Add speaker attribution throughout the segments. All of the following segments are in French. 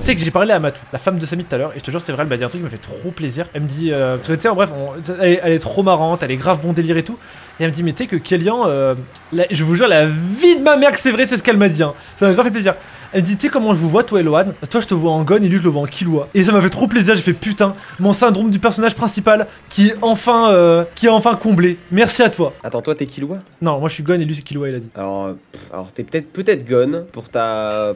Speaker 1: Tu sais que j'ai parlé à Matou, la femme de Samy tout à l'heure, et je te jure, c'est vrai, elle m'a dit un truc qui m'a fait trop plaisir. Elle me dit, parce que tu sais, en bref, elle est trop marrante, elle est grave bon délire et tout. Et elle me dit, mais tu sais que Kélian, je vous jure, la vie de ma mère que c'est vrai, c'est ce qu'elle m'a dit. Hein. Ça m'a grave fait plaisir. Elle me dit, tu sais comment je vous vois, toi et Lohan? Toi, je te vois en Gon et lui, je le vois en Killua. Et ça m'a fait trop plaisir. J'ai fait putain, mon syndrome du personnage principal qui est enfin comblé. Merci à toi.
Speaker 2: Attends, toi, t'es Killua?
Speaker 1: Non, moi je suis Gon et lui, c'est Killua, il a dit.
Speaker 2: Alors t'es peut-être Gon pour ta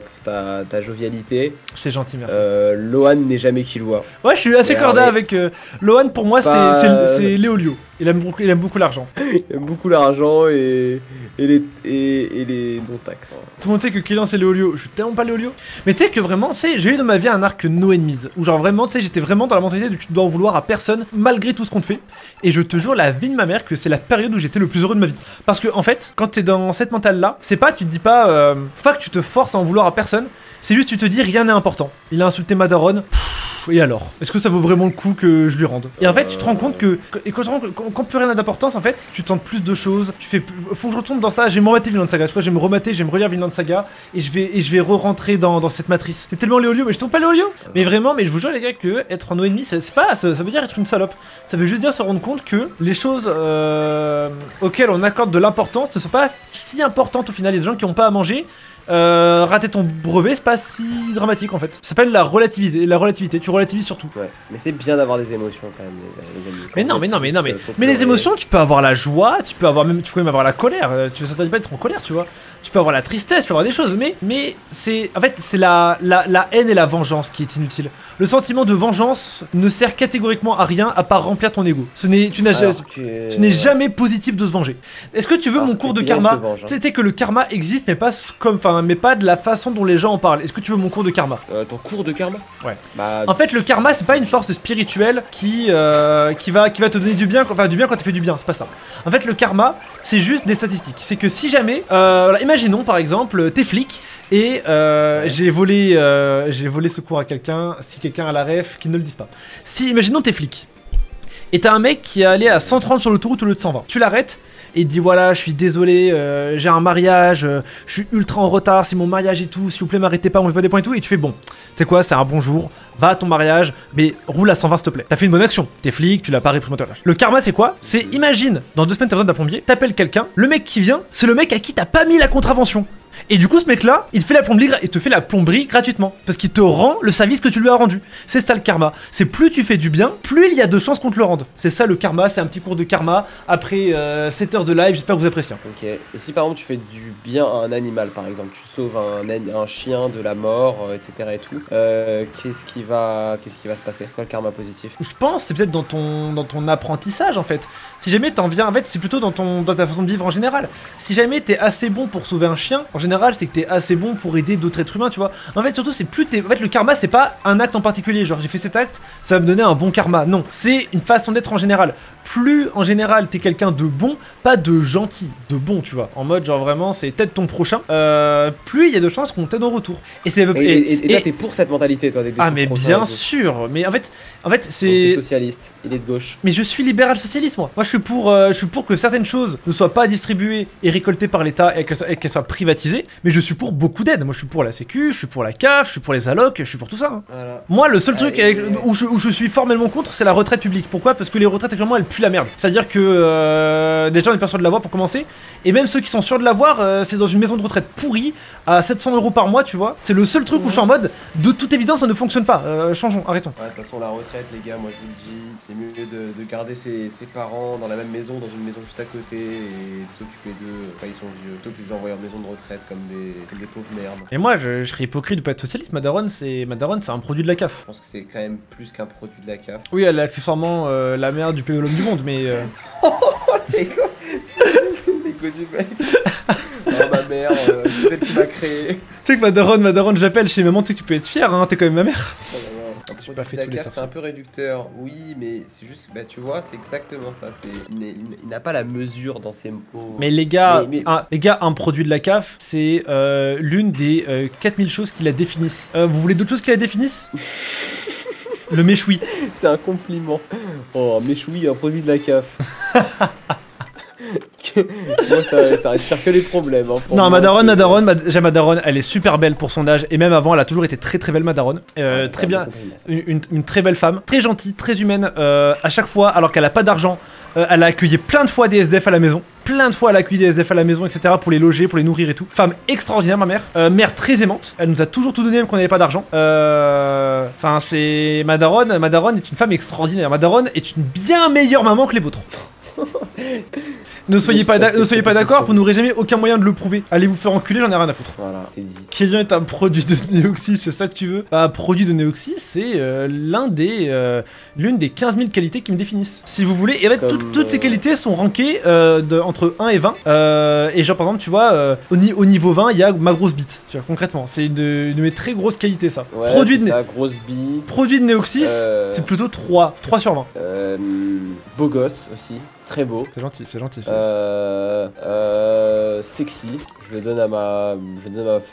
Speaker 2: jovialité.
Speaker 1: C'est gentil, merci.
Speaker 2: Lohan n'est jamais Killua.
Speaker 1: Ouais, je suis assez corda avec Lohan. Pour moi, c'est Léolio. Il aime beaucoup l'argent.
Speaker 2: Il aime beaucoup l'argent et les non-taxes.
Speaker 1: Tout le monde sait que Kélian c'est Léolio. Je suis tellement pas Léolio. Mais tu sais que vraiment, tu sais, j'ai eu dans ma vie un arc no enemies. Où genre vraiment, tu sais, j'étais vraiment dans la mentalité de tu dois en vouloir à personne malgré tout ce qu'on te fait. Et je te jure, la vie de ma mère, que c'est la période où j'étais le plus heureux de ma vie. Parce que en fait, quand t'es dans cette mentale là, c'est pas, tu te dis pas, faut pas que tu te forces à en vouloir à personne. C'est juste, tu te dis, rien n'est important. Il a insulté ma daronne. Et alors? Est-ce que ça vaut vraiment le coup que je lui rende? Et en fait, tu te rends compte que quand plus rien n'a d'importance, en fait, tu tentes plus de choses. Tu fais, faut que je retourne dans ça. J'ai rematé Vinland Saga. Je crois que je vais me remater, je vais me relire Vinland Saga et je vais re-rentrer dans cette matrice. C'est tellement Léolio, mais je tombe pas Léolio. Mais vraiment, mais je vous jure les gars que être un ennemi, c'est pas, ça veut dire être une salope. Ça veut juste dire se rendre compte que les choses auxquelles on accorde de l'importance ne sont pas si importantes au final. Il y a des gens qui ont pas à manger. Rater ton brevet, c'est pas si dramatique en fait. Ça s'appelle la relativité, tu relativises surtout.
Speaker 2: Ouais, mais c'est bien d'avoir des émotions quand même, les amis.
Speaker 1: Mais les émotions, tu peux avoir la joie, tu peux même avoir la colère. Tu veux s'interdire pas d'être en colère, tu vois. Tu peux avoir la tristesse, tu peux avoir des choses, mais c'est en fait c'est la haine et la vengeance qui est inutile. Le sentiment de vengeance ne sert catégoriquement à rien à part remplir ton ego. Tu n'es jamais positif de se venger. Est-ce que tu veux mon cours de karma? Tu sais que le karma existe, mais pas mais pas de la façon dont les gens en parlent. Est-ce que tu veux mon cours de karma?
Speaker 2: Ton cours de karma?
Speaker 1: Ouais. En fait, le karma, c'est pas une force spirituelle qui va te donner du bien, enfin du bien quand tu fais du bien. C'est pas ça. En fait, le karma, c'est juste des statistiques. C'est que si jamais, imaginons par exemple, t'es flic et j'ai volé secours à quelqu'un. Si quelqu'un a la ref, qu'il ne le dise pas. Si, imaginons t'es flic et t'as un mec qui est allé à 130 sur l'autoroute au lieu de 120. Tu l'arrêtes et il te dit voilà, je suis désolé, j'ai un mariage, je suis ultra en retard, c'est mon mariage et tout, s'il vous plaît m'arrêtez pas, on veut pas des points et tout. Et tu fais bon, tu sais quoi, c'est un bon jour, va à ton mariage, mais roule à 120 s'il te plaît. T'as fait une bonne action, t'es flic, tu l'as pas réprimé. Le karma c'est quoi? C'est imagine, dans 2 semaines t'as besoin d'un plombier, t'appelles quelqu'un, le mec qui vient, c'est le mec à qui t'as pas mis la contravention. Et du coup, ce mec-là, il te fait la plomberie gratuitement. Parce qu'il te rend le service que tu lui as rendu. C'est ça le karma. C'est plus tu fais du bien, plus il y a de chances qu'on te le rende. C'est ça le karma, c'est un petit cours de karma. Après 7 heures de live, j'espère que vous appréciez.
Speaker 2: Ok. Et si par exemple tu fais du bien à un animal, par exemple, tu sauves un chien de la mort, etc. et tout, qu'est-ce qui va se passer? Quoi le karma positif?
Speaker 1: Je pense c'est peut-être dans ton apprentissage en fait. Si jamais t'en viens, en fait, c'est plutôt dans ta façon de vivre en général. Si jamais t'es assez bon pour sauver un chien, en général, c'est que t'es assez bon pour aider d'autres êtres humains, tu vois. En fait, surtout, c'est plus en fait, le karma, c'est pas un acte en particulier. Genre, j'ai fait cet acte, ça va me donner un bon karma. Non, c'est une façon d'être en général. Plus en général, t'es quelqu'un de bon, pas de gentil, de bon, tu vois. En mode, genre vraiment, c'est t'aides ton prochain. Plus il y a de chances qu'on t'aide en retour. Et
Speaker 2: toi, t'es pour cette mentalité, toi.
Speaker 1: Ah, mais bien sûr. Mais en fait, c'est.
Speaker 2: T'es socialiste. Il est de gauche.
Speaker 1: Mais je suis libéral socialiste, moi. Moi, je suis pour que certaines choses ne soient pas distribuées et récoltées par l'État et qu'elles soient privatisées. Mais je suis pour beaucoup d'aide. Moi, je suis pour la Sécu, je suis pour la CAF, je suis pour les allocs, je suis pour tout ça. Hein. Voilà. Moi, le seul truc où je suis formellement contre, c'est la retraite publique. Pourquoi? Parce que les retraites, actuellement, elles puent la merde. C'est-à-dire que déjà, on est pas sûr de l'avoir pour commencer. Et même ceux qui sont sûrs de l'avoir, c'est dans une maison de retraite pourrie à 700 € par mois, tu vois. C'est le seul truc où je suis en mode, de toute évidence, ça ne fonctionne pas. Changeons, arrêtons.
Speaker 2: Ouais, de toute façon, la retraite, les gars, moi je vous le dis, c'est mieux de garder ses parents dans la même maison, dans une maison juste à côté, et de s'occuper d'eux quand ils sont vieux, plutôt que de les envoyer en maison de retraite comme des pauvres merdes.
Speaker 1: Et moi, je serais hypocrite de pas être socialiste. Ma daronne, c'est un produit de la CAF.
Speaker 2: Je pense que c'est quand même plus qu'un produit de la CAF.
Speaker 1: Oui, elle est accessoirement la mère du PE l'homme du monde, mais.
Speaker 2: L'égo du mec. Oh ma mère, c'est celle qui m'a créé.
Speaker 1: Tu sais que ma daronne, je l'appelle chez maman, tu sais que tu peux être fier, hein, t'es quand même ma mère.
Speaker 2: J'ai pas fait tous les c'est un peu réducteur, oui, mais c'est juste, bah tu vois, c'est exactement ça. Il n'a pas la mesure dans ses mots.
Speaker 1: Mais les gars, un produit de la CAF, c'est l'une des 4000 choses qui la définissent. Vous voulez d'autres choses qui la définissent? Le méchoui.
Speaker 2: C'est un compliment. Oh, méchoui, un produit de la CAF. Moi, ça respire que les problèmes. Hein, pour
Speaker 1: Non,
Speaker 2: moi,
Speaker 1: j'ai ma daronne, elle est super belle pour son âge, et même avant, elle a toujours été très très belle, ma daronne. Très bien, une très belle femme, très gentille, très humaine, à chaque fois, alors qu'elle a pas d'argent, elle a accueilli plein de fois des SDF à la maison. Plein de fois, elle a accueilli des SDF à la maison, etc. pour les loger, pour les nourrir et tout. Femme extraordinaire, ma mère. Mère très aimante. Elle nous a toujours tout donné, même quand on n'avait pas d'argent. Enfin, c'est. Ma daronne est une femme extraordinaire. Ma daronne est une bien meilleure maman que les vôtres. Ne soyez pas d'accord, vous n'aurez jamais aucun moyen de le prouver. Allez vous faire enculer, j'en ai rien à foutre.
Speaker 2: Voilà, c'est dit.
Speaker 1: Kylian est un produit de Neoxys, c'est ça que tu veux? Bah, produit de Neoxys, c'est l'une des 15 000 qualités qui me définissent. Si vous voulez, et en fait, toutes ces qualités sont rankées entre 1 et 20. Et genre, par exemple, tu vois, au niveau 20, il y a ma grosse bite. Tu vois, concrètement, c'est une de mes très grosses qualités, ça.
Speaker 2: Ouais,
Speaker 1: Produit
Speaker 2: grosse bite.
Speaker 1: Produit de Neoxys, c'est plutôt 3 sur 20.
Speaker 2: Beau gosse aussi. Très beau.
Speaker 1: C'est gentil ça.
Speaker 2: Sexy. Je le donne à ma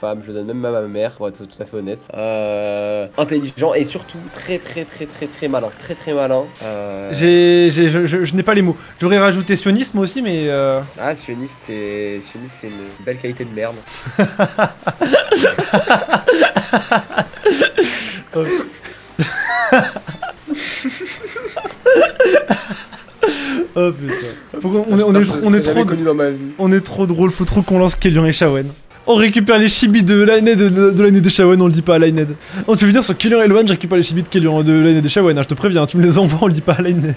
Speaker 2: femme, je le donne même à ma mère, pour être tout à fait honnête. Intelligent et surtout très malin. Très malin.
Speaker 1: Je n'ai pas les mots. J'aurais rajouté sionisme aussi, mais.
Speaker 2: Ah, sioniste, c'est une belle qualité de merde.
Speaker 1: Oh putain. On est trop drôle, faut trop qu'on lance Kélian et Shawen. On récupère les chibis de Lined de l'année de Shawen, on le dit pas à Lined. Oh, tu veux dire sur Kélian et Loan, je récupère les chibis de Kélian de l'année de Shawen, hein, je te préviens, tu me les envoies, on le dit pas à Lined.